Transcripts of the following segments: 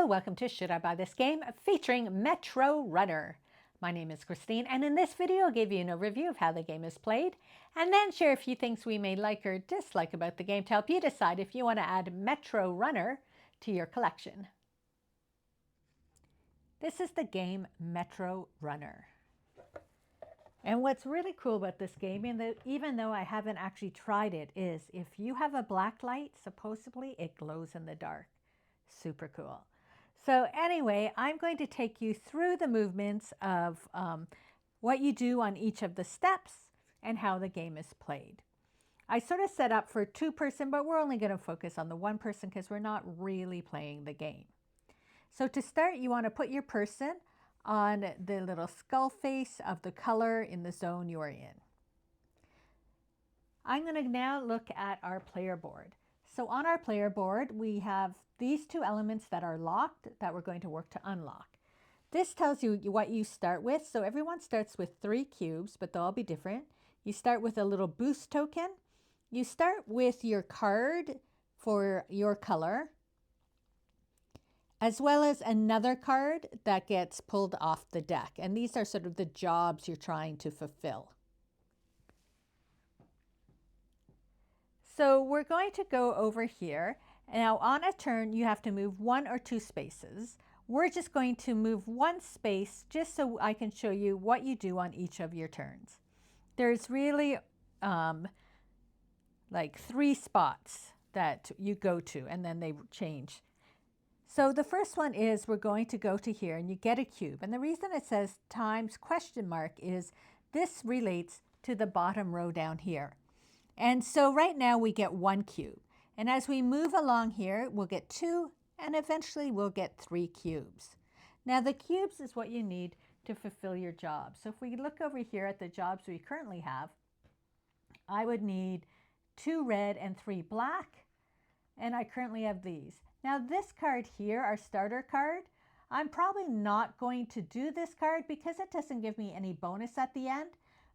welcome to Should I Buy This Game featuring Metro Runner. My name is Christine, and in this video I'll give you an overview of how the game is played and then share a few things we may like or dislike about the game to help you decide if you want to add Metro Runner to your collection. This is the game Metro Runner. And what's really cool about this game, even though I haven't actually tried it, is if you have a black light, supposedly it glows in the dark. Super cool. So anyway, I'm going to take you through the movements of what you do on each of the steps and how the game is played. I sort of set up for two-person, but we're only going to focus on the one person because we're not really playing the game. So to start, you want to put your person on the little skull face of the color in the zone you're in. I'm going to now look at our player board. So on our player board, we have these two elements that are locked that we're going to work to unlock. This tells you what you start with. So everyone starts with 3 cubes, but they'll all be different. You start with a little boost token. You start with your card for your color, as well as another card that gets pulled off the deck. And these are sort of the jobs you're trying to fulfill. So we're going to go over here. Now on a turn, you have to move 1 or 2 spaces. We're just going to move 1 space just so I can show you what you do on each of your turns. There's really like 3 spots that you go to, and then they change. So the first one is we're going to go to here and you get a cube. And the reason it says times question mark is this relates to the bottom row down here. And so right now we get 1 cube. And as we move along here, we'll get 2 and eventually we'll get 3 cubes. Now the cubes is what you need to fulfill your job. So if we look over here at the jobs we currently have, I would need 2 red and 3 black. And I currently have these. Now this card here, our starter card, I'm probably not going to do this card because it doesn't give me any bonus at the end.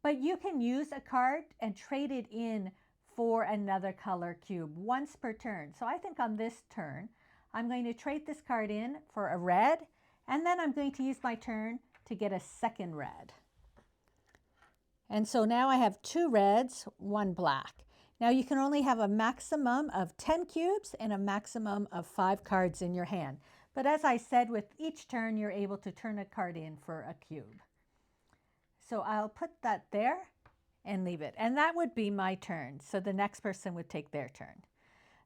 But you can use a card and trade it in for another color cube once per turn. So I think on this turn, I'm going to trade this card in for a red, and then I'm going to use my turn to get a second red. And so now I have 2 reds, 1 black. Now you can only have a maximum of 10 cubes and a maximum of 5 cards in your hand. But as I said, with each turn, you're able to turn a card in for a cube. So I'll put that there and leave it. And that would be my turn. So the next person would take their turn.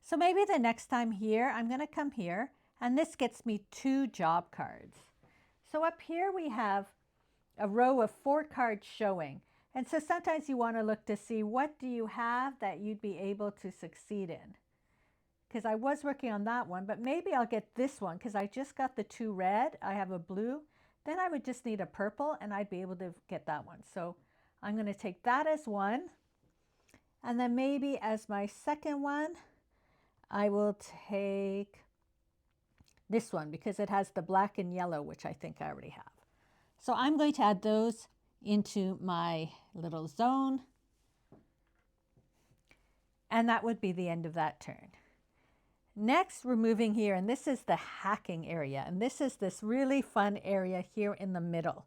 So maybe the next time here, I'm going to come here, and this gets me 2 job cards. So up here we have a row of 4 cards showing. And so sometimes you want to look to see what do you have that you'd be able to succeed in. Because I was working on that one, but maybe I'll get this one because I just got the 2 red. I have a blue. Then I would just need a purple and I'd be able to get that one. So I'm going to take that as one. And then maybe as my second one, I will take this one because it has the black and yellow, which I think I already have. So I'm going to add those into my little zone. And that would be the end of that turn. Next, we're moving here, and this is the hacking area. And this is this really fun area here in the middle.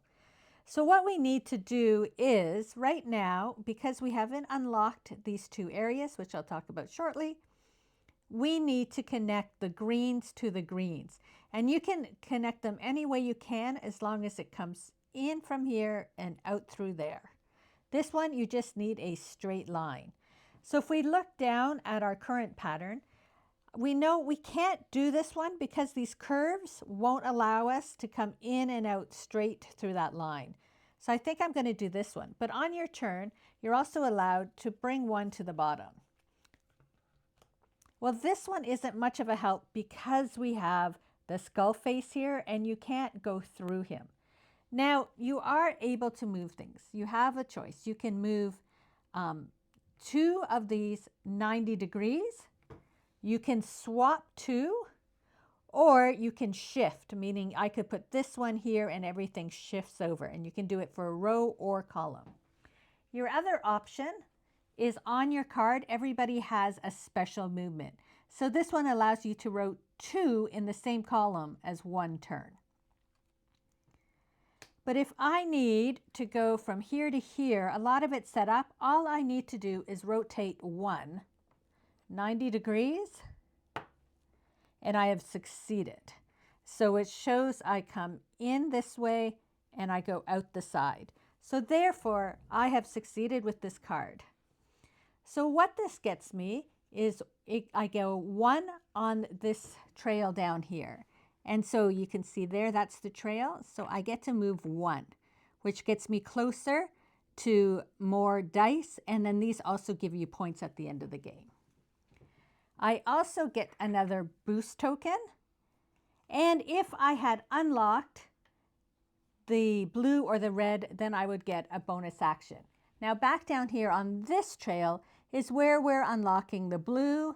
So what we need to do is, right now, because we haven't unlocked these 2 areas, which I'll talk about shortly, we need to connect the greens to the greens. And you can connect them any way you can as long as it comes in from here and out through there. This one, you just need a straight line. So if we look down at our current pattern, we know we can't do this one because these curves won't allow us to come in and out straight through that line. So I think I'm going to do this one. But on your turn, you're also allowed to bring one to the bottom. Well, this one isn't much of a help because we have the skull face here and you can't go through him. Now, you are able to move things. You have a choice. You can move 2 of these 90 degrees. You can swap 2, or you can shift, meaning I could put this one here and everything shifts over, and you can do it for a row or column. Your other option is on your card, everybody has a special movement. So this one allows you to 2 in the same column as 1 turn. But if I need to go from here to here, a lot of it's set up, all I need to do is rotate 90 degrees, and I have succeeded. So it shows I come in this way and I go out the side. So therefore, I have succeeded with this card. So what this gets me is I go 1 on this trail down here. And so you can see there, that's the trail. So I get to move 1, which gets me closer to more dice. And then these also give you points at the end of the game. I also get another boost token. And if I had unlocked the blue or the red, then I would get a bonus action. Now back down here on this trail is where we're unlocking the blue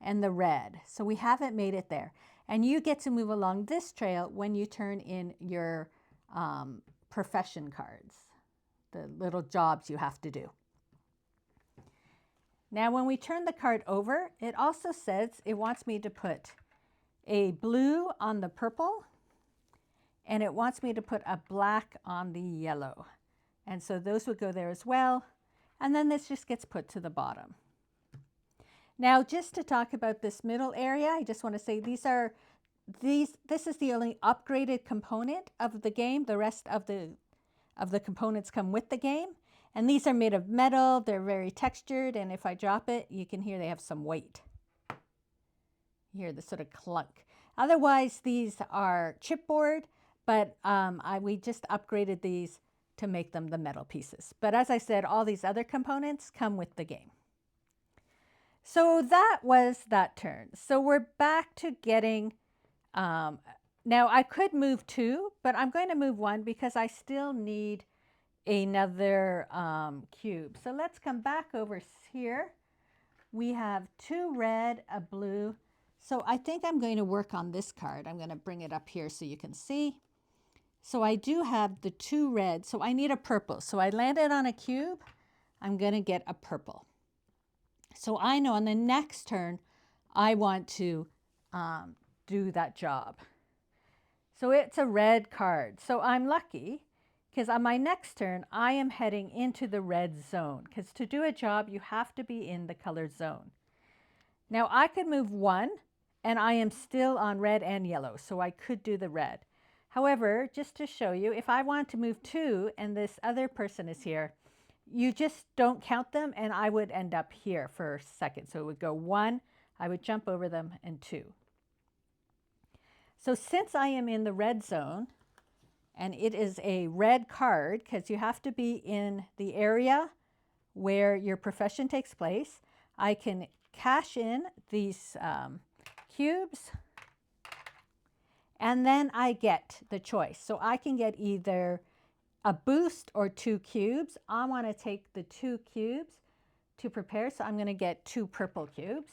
and the red. So we haven't made it there. And you get to move along this trail when you turn in your profession cards, the little jobs you have to do. Now when we turn the card over, it also says it wants me to put a blue on the purple, and it wants me to put a black on the yellow. And so those would go there as well. And then this just gets put to the bottom. Now, just to talk about this middle area, I just want to say this is the only upgraded component of the game. The rest of the components come with the game. And these are made of metal. They're very textured. And if I drop it, you can hear they have some weight. You hear the sort of clunk. Otherwise, these are chipboard, but we just upgraded these to make them the metal pieces. But as I said, all these other components come with the game. So that was that turn. So we're back to getting, now I could move 2, but I'm going to move 1 because I still need another cube. So let's come back over here. We have 2 red, a blue. So I think I'm going to work on this card. I'm going to bring it up here so you can see. So I do have the 2 red, so I need a purple. So I landed on a cube. I'm going to get a purple. So I know on the next turn, I want to do that job. So it's a red card. So I'm lucky because on my next turn, I am heading into the red zone. Because to do a job, you have to be in the colored zone. Now I could move 1, and I am still on red and yellow, so I could do the red. However, just to show you, if I want to move 2 and this other person is here, you just don't count them, and I would end up here for a second. So it would go 1, I would jump over them, and 2. So since I am in the red zone, and it is a red card, because you have to be in the area where your profession takes place, I can cash in these cubes, and then I get the choice. So I can get either a boost or 2 cubes. I want to take the 2 cubes to prepare, so I'm going to get 2 purple cubes.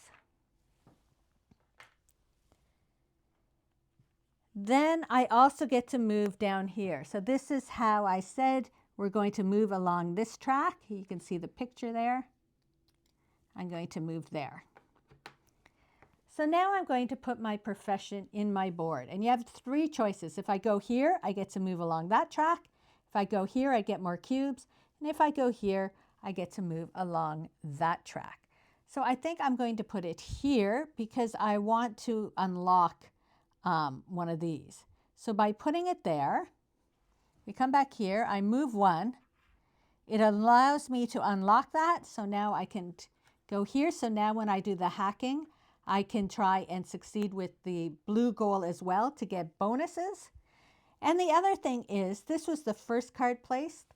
Then I also get to move down here. So this is how I said we're going to move along this track. You can see the picture there. I'm going to move there. So now I'm going to put my profession in my board. And you have 3 choices. If I go here, I get to move along that track. If I go here, I get more cubes. And if I go here, I get to move along that track. So I think I'm going to put it here because I want to unlock one of these. So by putting it there, we come back here, I move 1. It allows me to unlock that. So now I can go here. So now when I do the hacking, I can try and succeed with the blue goal as well to get bonuses. And the other thing is, this was the first card placed,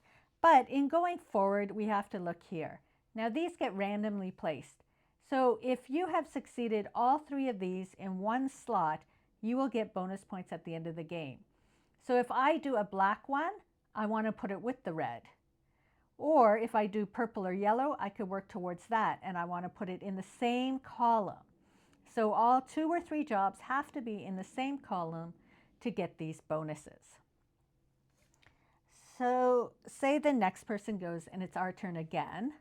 but in going forward, we have to look here. Now these get randomly placed. So if you have succeeded all 3 of these in one slot, you will get bonus points at the end of the game. So if I do a black one, I want to put it with the red. Or if I do purple or yellow, I could work towards that, and I want to put it in the same column. So all 2 or 3 jobs have to be in the same column to get these bonuses. So say the next person goes and it's our turn again.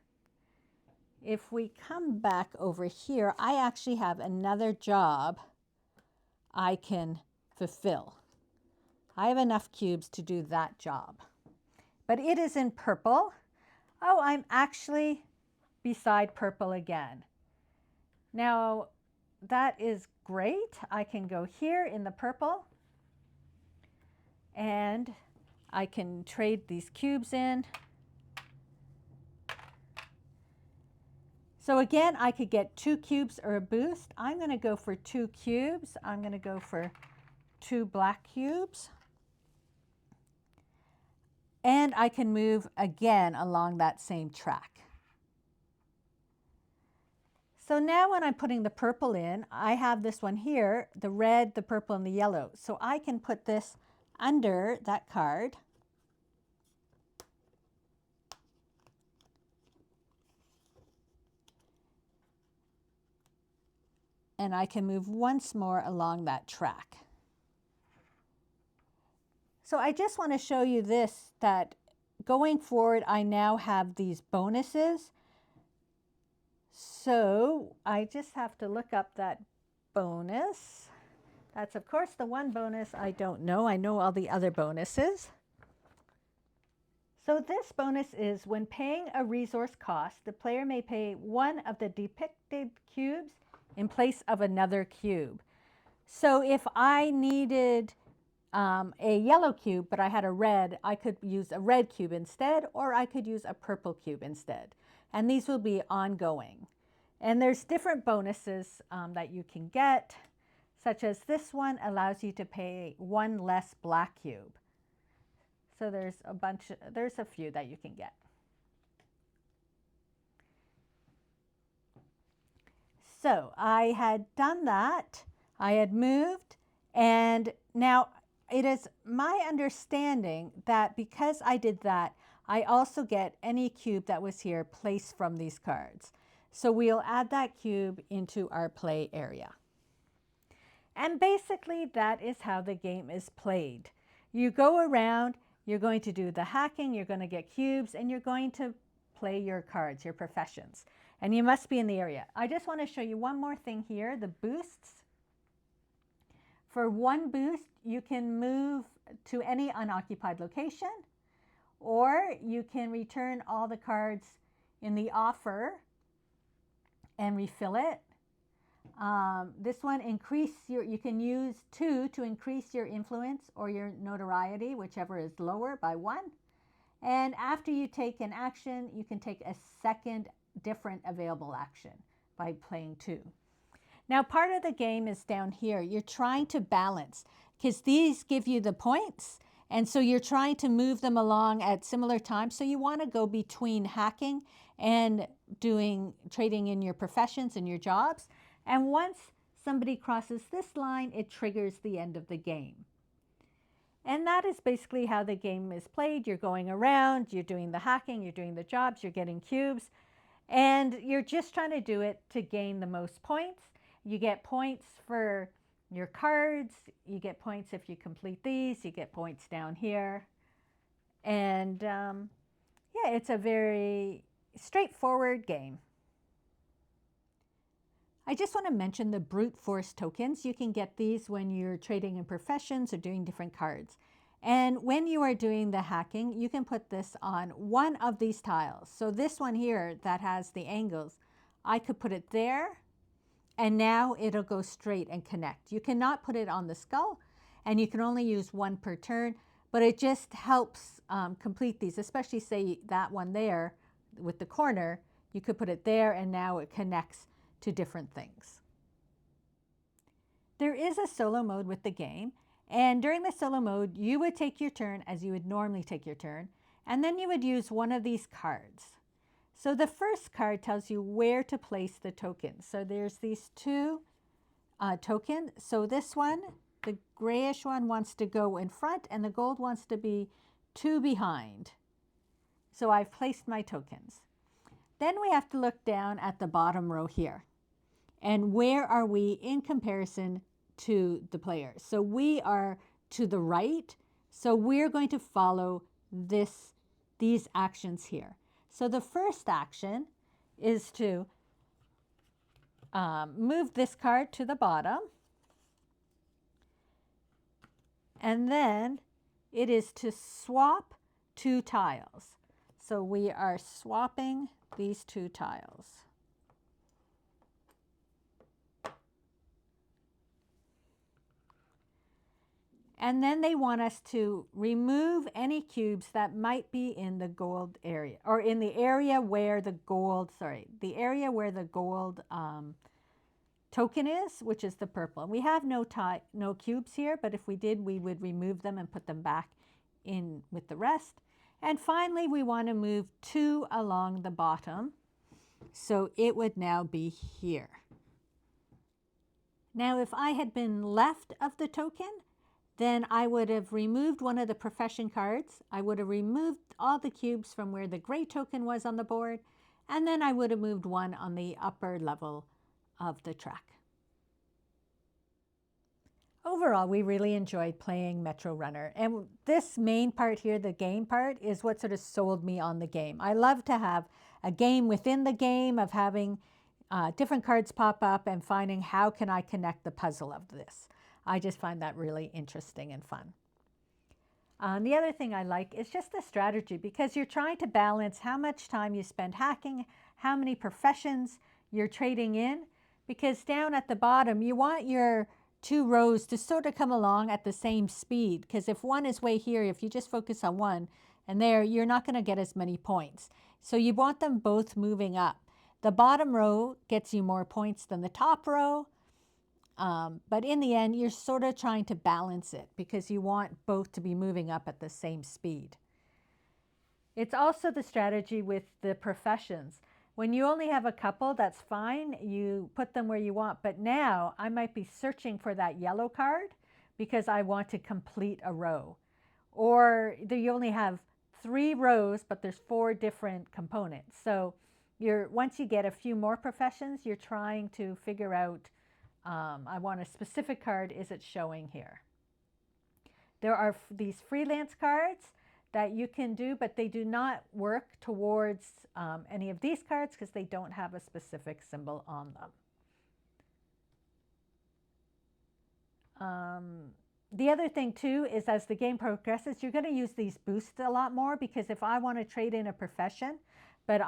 If we come back over here, I actually have another job I can fulfill. I have enough cubes to do that job. But it is in purple. Oh, I'm actually beside purple again. Now, that is great. I can go here in the purple and I can trade these cubes in. So again, I could get 2 cubes or a boost. I'm going to go for 2 cubes. I'm going to go for 2 black cubes. And I can move again along that same track. So now when I'm putting the purple in, I have this one here, the red, the purple, and the yellow. So I can put this under that card. And I can move once more along that track. So I just want to show you this, that going forward, I now have these bonuses. So I just have to look up that bonus. That's, of course, the one bonus I don't know. I know all the other bonuses. So this bonus is when paying a resource cost, the player may pay one of the depicted cubes in place of another cube. So if I needed a yellow cube, but I had a red, I could use a red cube instead, or I could use a purple cube instead. And these will be ongoing. And there's different bonuses that you can get, such as this one allows you to pay 1 less black cube. So there's a few that you can get. So I had done that, I had moved, and now it is my understanding that because I did that, I also get any cube that was here placed from these cards. So we'll add that cube into our play area. And basically that is how the game is played. You go around, you're going to do the hacking, you're going to get cubes, and you're going to play your cards, your professions. And you must be in the area. I just want to show you one more thing here, the boosts. For 1 boost, you can move to any unoccupied location, or you can return all the cards in the offer and refill it. This one, you can use 2 to increase your influence or your notoriety, whichever is lower, by 1. And after you take an action, you can take a second different available action by playing 2. Now, part of the game is down here. You're trying to balance because these give you the points. And so you're trying to move them along at similar times. So you want to go between hacking and trading in your professions and your jobs. And once somebody crosses this line, it triggers the end of the game. And that is basically how the game is played. You're going around, you're doing the hacking, you're doing the jobs, you're getting cubes, and you're just trying to do it to gain the most points. You get points for your cards, you get points if you complete these, you get points down here. And yeah, it's a very straightforward game. I just want to mention the brute force tokens. You can get these when you're trading in professions or doing different cards. And when you are doing the hacking, you can put this on one of these tiles. So this one here that has the angles, I could put it there, and now it'll go straight and connect. You cannot put it on the skull, and you can only use 1 per turn, but it just helps complete these, especially say that one there with the corner, you could put it there, and now it connects to different things. There is a solo mode with the game, and during the solo mode, you would take your turn as you would normally take your turn, and then you would use one of these cards. So the first card tells you where to place the tokens. So there's these 2 tokens. So this one, the grayish one, wants to go in front, and the gold wants to be 2 behind. So I've placed my tokens. Then we have to look down at the bottom row here. And where are we in comparison to the players? So we are to the right. So we're going to follow these actions here. So the first action is to move this card to the bottom. And then it is to swap 2 tiles. So we are swapping these 2 tiles. And then they want us to remove any cubes that might be in the gold area, or in the area where the gold, the area where the gold token is, which is the purple. We have no cubes here, but if we did, we would remove them and put them back in with the rest. And finally, we want to move 2 along the bottom. So it would now be here. Now, if I had been left of the token, then I would have removed one of the profession cards. I would have removed all the cubes from where the gray token was on the board, and then I would have moved 1 on the upper level of the track. Overall, we really enjoyed playing Metro Runner. And this main part here, the game part, is what sort of sold me on the game. I love to have a game within the game of having different cards pop up and finding how can I connect the puzzle of this. I just find that really interesting and fun. The other thing I like is just the strategy, because you're trying to balance how much time you spend hacking, how many professions you're trading in, because down at the bottom, you want your 2 rows to sort of come along at the same speed, because if one is way here, if you just focus on one and there, you're not going to get as many points. So you want them both moving up. The bottom row gets you more points than the top row. But in the end, you're sort of trying to balance it because you want both to be moving up at the same speed. It's also the strategy with the professions. When you only have a couple, that's fine. You put them where you want. But now I might be searching for that yellow card because I want to complete a row. Or you only have 3 rows, but there's 4 different components. So once you get a few more professions, you're trying to figure out I want a specific card, is it showing here? There are these freelance cards that you can do, but they do not work towards any of these cards because they don't have a specific symbol on them. The other thing too is as the game progresses, you're going to use these boosts a lot more, because if I want to trade in a profession, but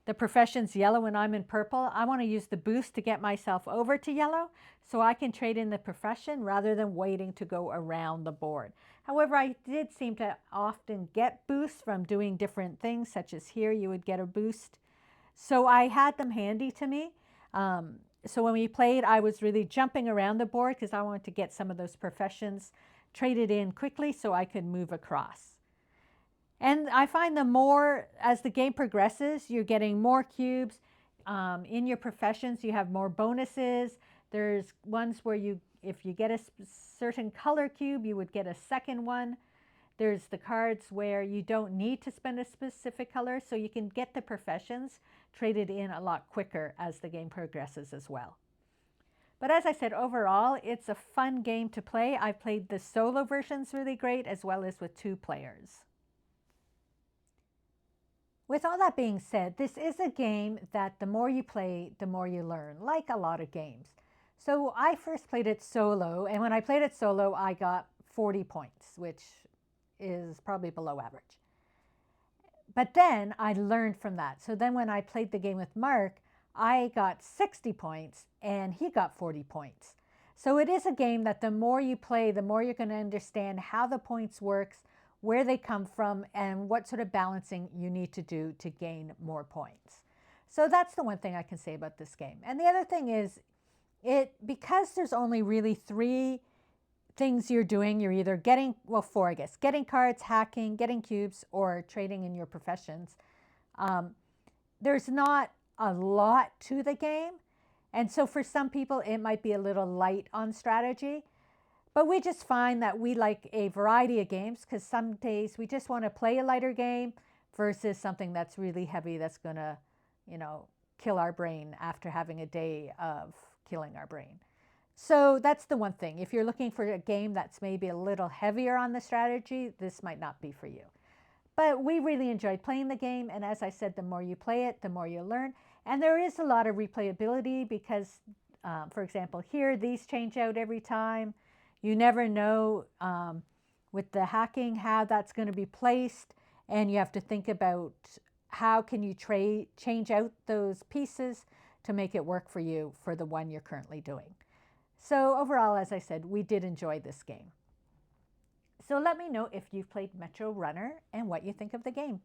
the profession's yellow and I'm in purple, I want to use the boost to get myself over to yellow so I can trade in the profession rather than waiting to go around the board. However, I did seem to often get boosts from doing different things, such as here you would get a boost. So I had them handy to me. So when we played, I was really jumping around the board because I wanted to get some of those professions traded in quickly so I could move across. And I find the more, as the game progresses, you're getting more cubes. In your professions, you have more bonuses. There's ones where if you get a certain color cube, you would get a second one. There's the cards where you don't need to spend a specific color, so you can get the professions traded in a lot quicker as the game progresses as well. But as I said, overall, it's a fun game to play. I've played the solo versions really great, as well as with 2 players. With all that being said, this is a game that the more you play, the more you learn, like a lot of games. So I first played it solo, and when I played it solo, I got 40 points, which is probably below average. But then I learned from that. So then when I played the game with Mark, I got 60 points, and he got 40 points. So it is a game that the more you play, the more you're going to understand how the points works, where they come from, and what sort of balancing you need to do to gain more points. So that's the one thing I can say about this game. And the other thing is, because there's only really 3 things you're doing, you're either getting, well, 4 I guess, getting cards, hacking, getting cubes, or trading in your professions. There's not a lot to the game. And so for some people, it might be a little light on strategy. But we just find that we like a variety of games, because some days we just want to play a lighter game versus something that's really heavy that's going to, kill our brain after having a day of killing our brain. So that's the one thing. If you're looking for a game that's maybe a little heavier on the strategy, this might not be for you. But we really enjoyed playing the game. And as I said, the more you play it, the more you learn. And there is a lot of replayability because, for example, here, these change out every time. You never know with the hacking how that's going to be placed, and you have to think about how can you change out those pieces to make it work for you for the one you're currently doing. So overall, as I said, we did enjoy this game. So let me know if you've played Metro Runner and what you think of the game.